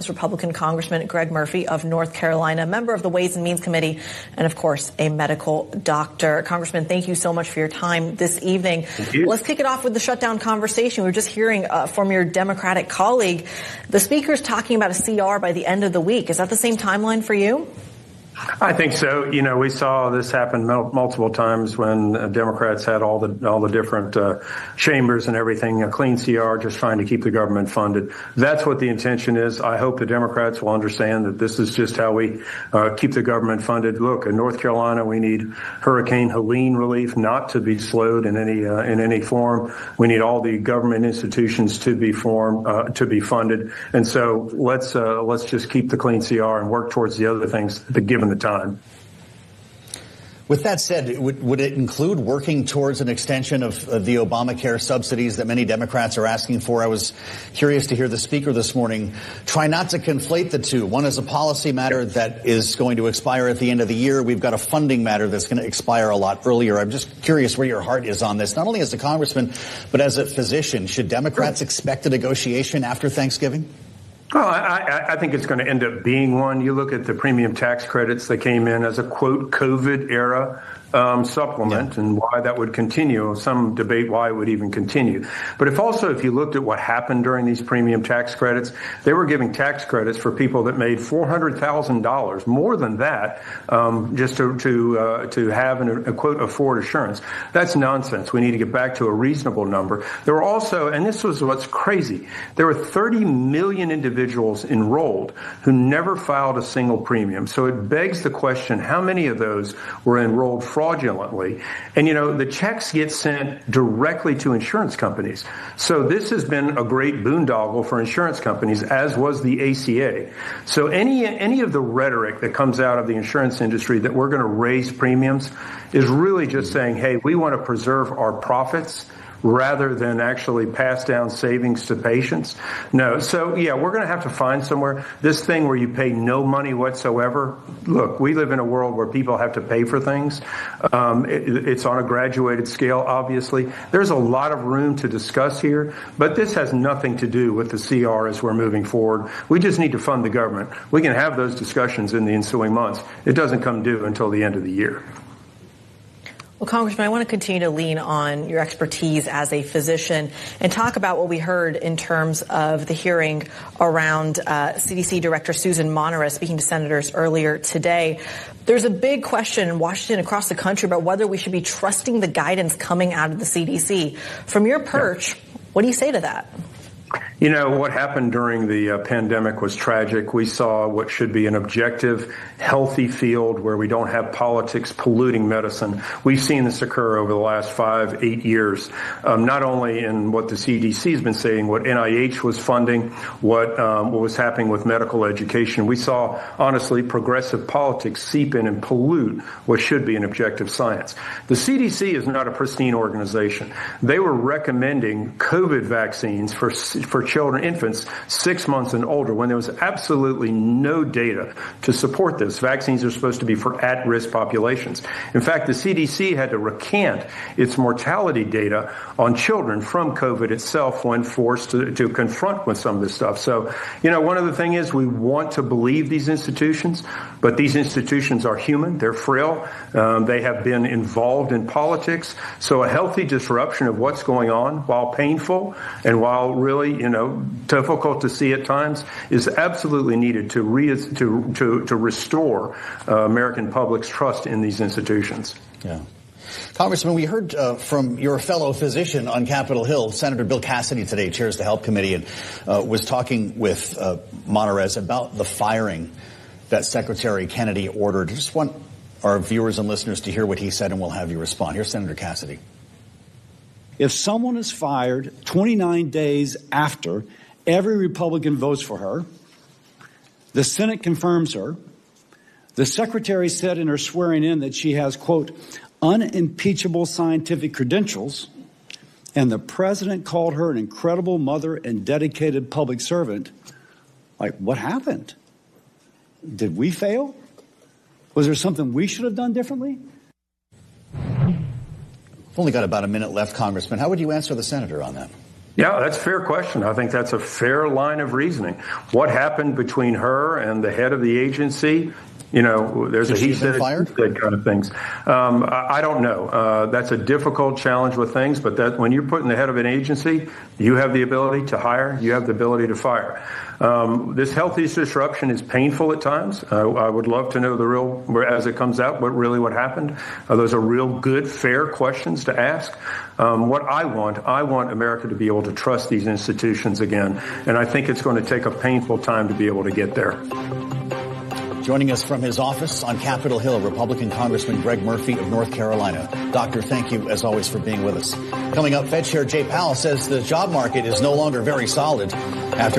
Republican Congressman Greg Murphy of North Carolina, member of the Ways and Means Committee, and of course, a medical doctor. Congressman, thank you so much for your time this evening. Let's kick it off with the shutdown conversation. We were just hearing from your Democratic colleague. The speaker's talking about a CR by the end of the week. Is that the same timeline for you? I think so. You know, we saw this happen multiple times when Democrats had all the different chambers and everything, a clean CR, just trying to keep the government funded. That's what the intention is. I hope the Democrats will understand that this is just how we keep the government funded. Look, in North Carolina, we need Hurricane Helene relief not to be slowed in any form. We need all the government institutions to be funded. And so let's just keep the clean CR and work towards the other things given the time. With that said, would it include working towards an extension of the Obamacare subsidies that many Democrats are asking for? I was curious to hear the speaker this morning try not to conflate the two. One is a policy matter that is going to expire at the end of the year. We've got a funding matter that's going to expire a lot earlier. I'm just curious where your heart is on this, not only as a congressman, but as a physician. Should Democrats expect a negotiation after Thanksgiving? Well, I think it's going to end up being one. You look at the premium tax credits that came in as a, quote, COVID era supplement, and why that would continue. Some debate why it would even continue. But if you looked at what happened during these premium tax credits, they were giving tax credits for people that made $400,000, more than that, just to have a quote afford assurance. That's nonsense. We need to get back to a reasonable number. There were also, and this was what's crazy, there were 30 million individuals enrolled who never filed a single premium. So it begs the question, how many of those were enrolled fraudulently? And, you know, the checks get sent directly to insurance companies. So this has been a great boondoggle for insurance companies, as was the ACA. So any of the rhetoric that comes out of the insurance industry that we're going to raise premiums is really just saying, hey, we want to preserve our profits rather than actually pass down savings to patients. No. So, yeah, we're going to have to find somewhere. This thing where you pay no money whatsoever. Look, we live in a world where people have to pay for things. It's on a graduated scale, obviously. There's a lot of room to discuss here, but this has nothing to do with the CR as we're moving forward. We just need to fund the government. We can have those discussions in the ensuing months. It doesn't come due until the end of the year. Well, Congressman, I want to continue to lean on your expertise as a physician and talk about what we heard in terms of the hearing around CDC Director Susan Monteris speaking to senators earlier today. There's a big question in Washington, across the country, about whether we should be trusting the guidance coming out of the CDC. From your perch, what do you say to that? You know, what happened during the pandemic was tragic. We saw what should be an objective, healthy field where we don't have politics polluting medicine. We've seen this occur over the last 5-8 years, not only in what the CDC has been saying, what NIH was funding, what was happening with medical education. We saw, honestly, progressive politics seep in and pollute what should be an objective science. The CDC is not a pristine organization. They were recommending COVID vaccines for children, infants 6 months and older, when there was absolutely no data to support this. Vaccines are supposed to be for at-risk populations. In fact, the CDC had to recant its mortality data on children from COVID itself when forced to confront with some of this stuff. So, you know, one of the things is we want to believe these institutions, but these institutions are human. They're frail. They have been involved in politics. So a healthy disruption of what's going on, while painful and while really, you know, difficult to see at times, is absolutely needed to restore American public's trust in these institutions. Yeah. Congressman, we heard from your fellow physician on Capitol Hill, Senator Bill Cassidy today, chairs the Health Committee, and was talking with Monteris about the firing that Secretary Kennedy ordered. I just want our viewers and listeners to hear what he said, and we'll have you respond. Here's Senator Cassidy. If someone is fired 29 days after every Republican votes for her, the Senate confirms her, the secretary said in her swearing in that she has, quote, unimpeachable scientific credentials, and the president called her an incredible mother and dedicated public servant, like, what happened? Did we fail? Was there something we should have done differently? We've only got about a minute left, Congressman. How would you answer the senator on that? Yeah, that's a fair question. I think that's a fair line of reasoning. What happened between her and the head of the agency? You know, there's a he said kind of things. I don't know. That's a difficult challenge with things, but that when you're put in the head of an agency, you have the ability to hire, you have the ability to fire. This health disruption is painful at times. I would love to know the real, as it comes out, what happened. Those are real good, fair questions to ask. What I want America to be able to trust these institutions again, and I think it's going to take a painful time to be able to get there. Joining us from his office on Capitol Hill, Republican Congressman Greg Murphy of North Carolina. Doctor, thank you, as always, for being with us. Coming up, Fed Chair Jay Powell says the job market is no longer very solid after